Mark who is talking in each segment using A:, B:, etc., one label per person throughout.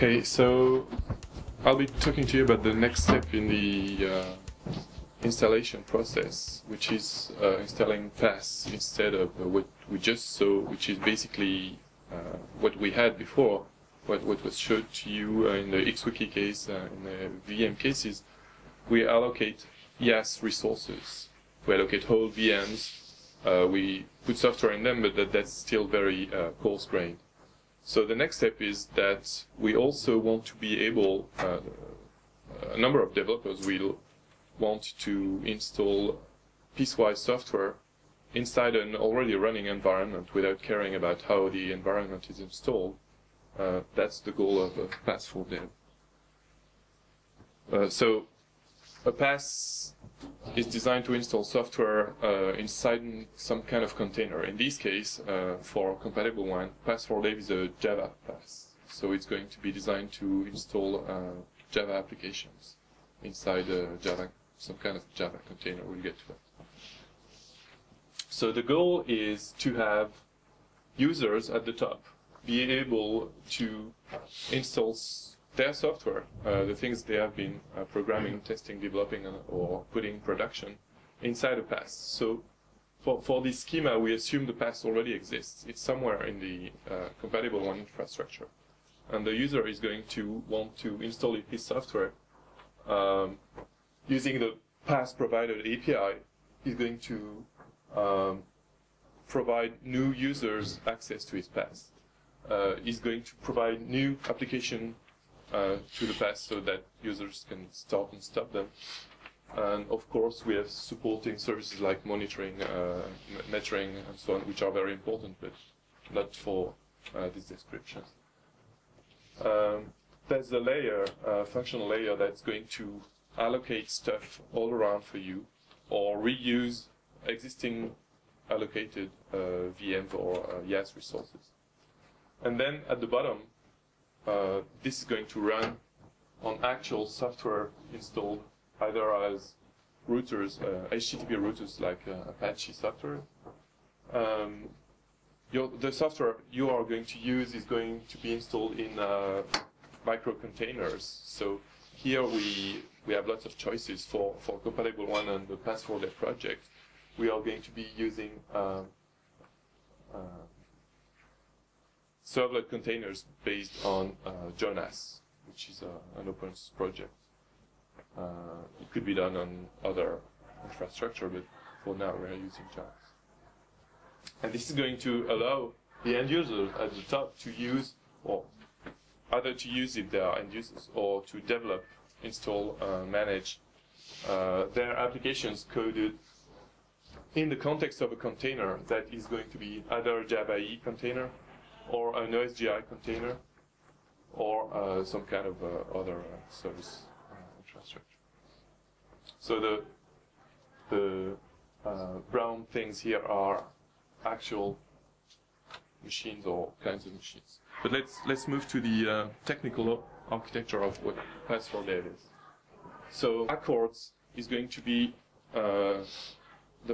A: Okay, so I'll be talking to you about the next step in the installation process, which is installing PaaS instead of what we just saw, which is basically what we had before, what was showed to you in the XWiki case, in the VM cases. We allocate IaaS resources. We allocate whole VMs. We put software in them, but that's still very coarse-grained. So the next step is that we also want to be able, a number of developers will want to install piecewise software inside an already running environment without caring about how the environment is installed. That's the goal of PaaS for Dev. So a PaaS is designed to install software inside some kind of container. In this case, for CompatibleOne, PaaS for Dev is a Java PaaS. So it's going to be designed to install Java applications inside Java, some kind of Java container. We'll get to that. So the goal is to have users at the top be able to install their software, the things they have been programming, testing, developing, or putting in production inside a PaaS. So for this schema, we assume the PaaS already exists. It's somewhere in the CompatibleOne infrastructure. And the user is going to want to install his software using the PaaS provided API. Is going to provide new users access to his PaaS. Is going to provide new application to the PaaS so that users can start and stop them. And of course, we have supporting services like monitoring, metering, and so on, which are very important, but not for this description. There's a layer, functional layer, that's going to allocate stuff all around for you, or reuse existing allocated VMs or IaaS resources. And then at the bottom, this is going to run on actual software installed either as routers, HTTP routers like Apache software. The software you are going to use is going to be installed in micro-containers. So here we have lots of choices for CompatibleOne and the PaaS for Dev project. We are going to be using servlet containers based on Jonas, which is an open source project. It could be done on other infrastructure, but for now we're using Jonas. And this is going to allow the end user at the top to use, or either to use if they are end users, or to develop, install, manage their applications coded in the context of a container that is going to be either a Java EE container, or an OSGI container, or some kind of other service infrastructure. So the brown things here are actual machines or kinds of machines. But let's move to the technical architecture of what PaaS for Dev is. So Accords is going to be the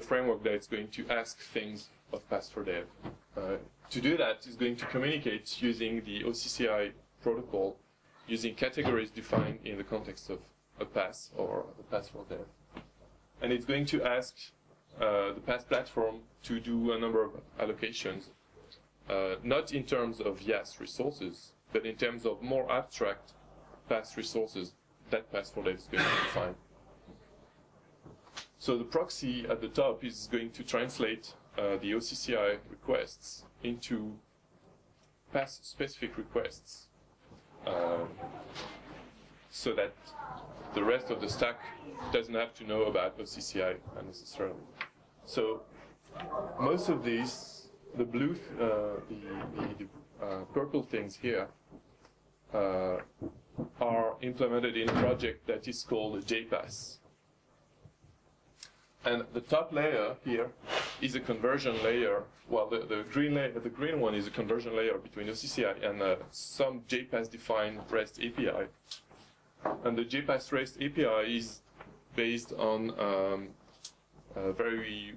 A: framework that's going to ask things of PaaS for Dev. To do that, it's going to communicate using the OCCI protocol, using categories defined in the context of a PaaS or the PaaS for Dev. And it's going to ask the PaaS platform to do a number of allocations, not in terms of IaaS resources, but in terms of more abstract PaaS resources that PaaS for Dev is going to define. So the proxy at the top is going to translate the OCCI requests into PaaS-specific requests, so that the rest of the stack doesn't have to know about OCCI unnecessarily. So most of these, the blue, the purple things here, are implemented in a project that is called JPaaS. And the top layer here is a conversion layer. Well, the green one is a conversion layer between OCCI and some JPaaS-defined REST API. And the JPaaS REST API is based on a very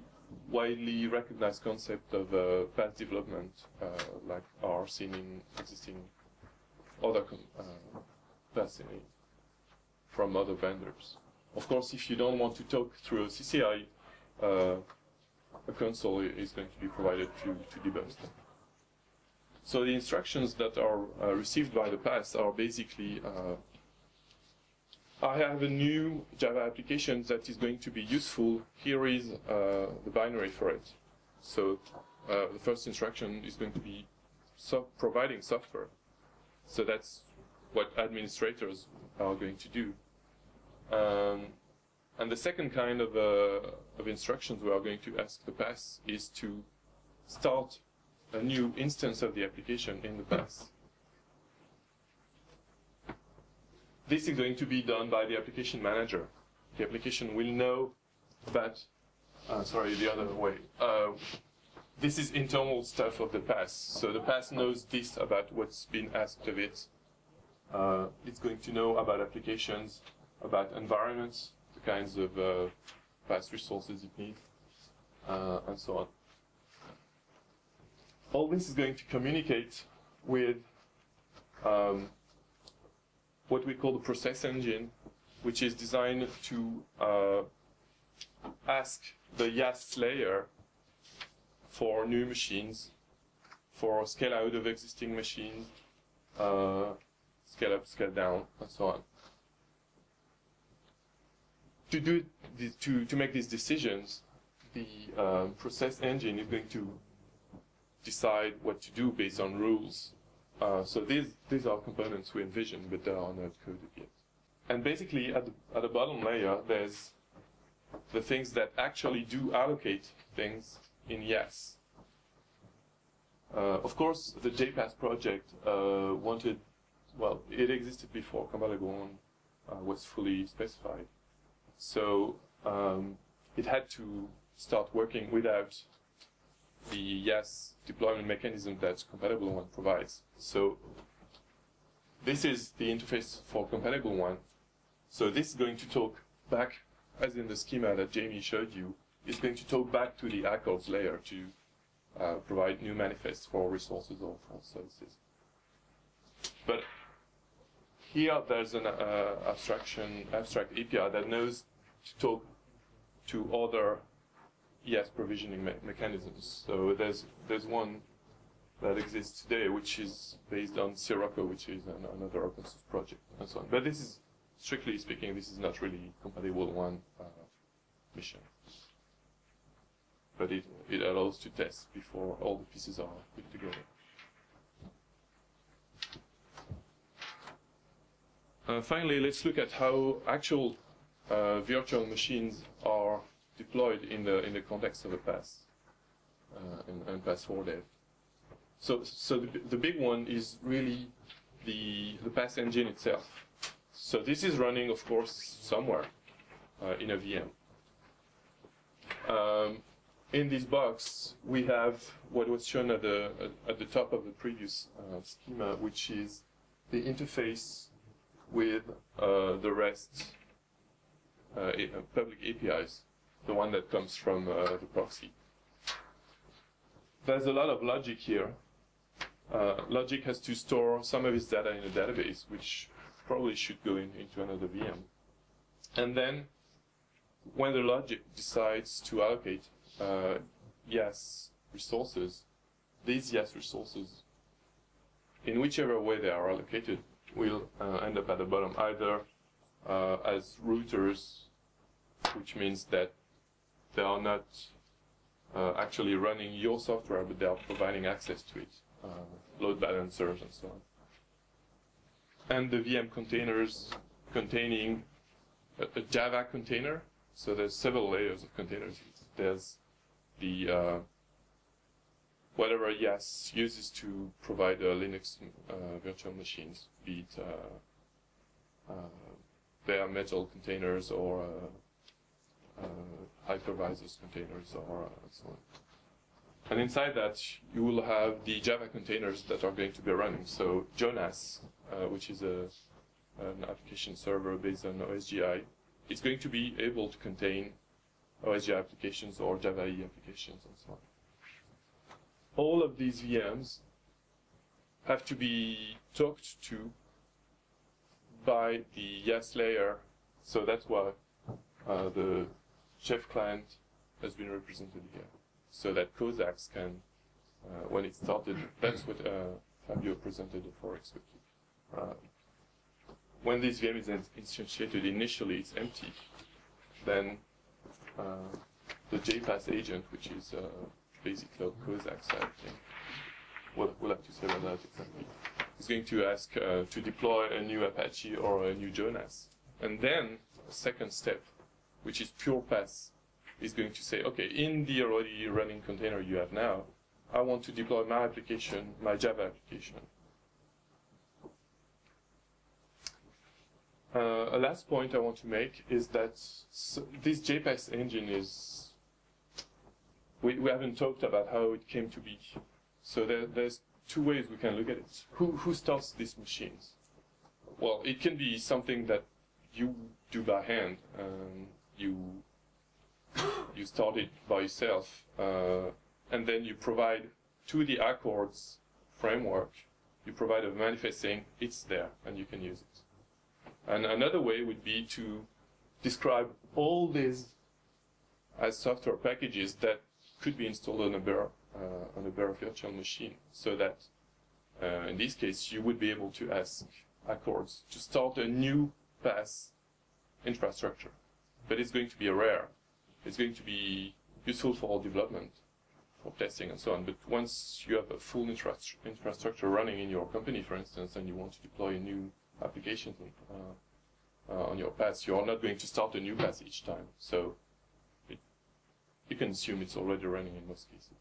A: widely recognized concept of PaaS development, like are seen in existing other PaaS from other vendors. Of course, if you don't want to talk through a CCI, a console is going to be provided to debug them. So the instructions that are received by the PaaS are basically, I have a new Java application that is going to be useful. Here is the binary for it. So the first instruction is going to be providing software. So that's what administrators are going to do. And the second kind of instructions we are going to ask the PaaS is to start a new instance of the application in the PaaS. This is going to be done by the application manager. The application will know that, sorry, the other way. This is internal stuff of the PaaS. So the PaaS knows this about what's been asked of it. It's going to know about applications, about environments, the kinds of PaaS resources it needs, and so on. All this is going to communicate with what we call the process engine, which is designed to ask the YAS layer for new machines, for scale out of existing machines, scale up, scale down, and so on. To make these decisions, the process engine is going to decide what to do based on rules. So these are components we envision, but they are not coded yet. And basically, at the bottom layer, there's the things that actually do allocate things in YAS. Of course, the JPaaS project wanted, well, it existed before CompatibleOne was fully specified. So it had to start working without the YAS deployment mechanism that CompatibleOne provides. So this is the interface for CompatibleOne. So this is going to talk back, as in the schema that Jamie showed you, it's going to talk back to the accords layer to provide new manifests for resources or for services. But here there's an abstract API that knows to talk to other YAS provisioning mechanisms. So there's one that exists today, which is based on Sirocco, which is another open source project, and so on. But this is, strictly speaking, this is not really CompatibleOne mission. But it allows to test before all the pieces are put together. Finally, let's look at how actual virtual machines are deployed in the context of a PaaS and PaaS 4 dev. So the big one is really the PaaS engine itself. So this is running, of course, somewhere in a VM. In this box, we have what was shown at the top of the previous schema, which is the interface with the REST public APIs, the one that comes from the proxy. There's a lot of logic here. Logic has to store some of its data in a database, which probably should go into another VM. And then, when the logic decides to allocate YAS resources, these YAS resources, in whichever way they are allocated, will end up at the bottom, either as routers, which means that they are not actually running your software, but they are providing access to it, load balancers and so on. And the VM containers containing a Java container. So there's several layers of containers. There's the whatever YAS uses to provide Linux virtual machines, be it bare metal containers or hypervisors containers or so on. And inside that, you will have the Java containers that are going to be running. So Jonas, which is an application server based on OSGI, it's going to be able to contain OSGI applications or Java EE applications and so on. All of these VMs have to be talked to by the YAS layer. So that's why the chef client has been represented here. So that COSACs can, when it started, that's what Fabio presented the Forex wiki. When this VM is instantiated, initially it's empty. Then the JPaaS agent, which is basically a COSAC side thing, we'll have to say about that exactly, is going to ask to deploy a new Apache or a new Jonas. And then a second step, which is pure PaaS, is going to say, okay, in the already running container you have now, I want to deploy my application, my Java application. A last point I want to make is that this JPaaS engine is, we haven't talked about how it came to be. So there's two ways we can look at it. Who starts these machines? Well, it can be something that you do by hand. You start it by yourself, and then you provide to the Accords framework, you provide a manifest saying it's there and you can use it. And another way would be to describe all these as software packages that could be installed on a bare virtual machine, so that in this case you would be able to ask Accords to start a new PaaS infrastructure. But it's going to be rare. It's going to be useful for development, for testing and so on. But once you have a full infrastructure running in your company, for instance, and you want to deploy a new application on your PaaS, you are not going to start a new PaaS each time. So you can assume it's already running in most cases.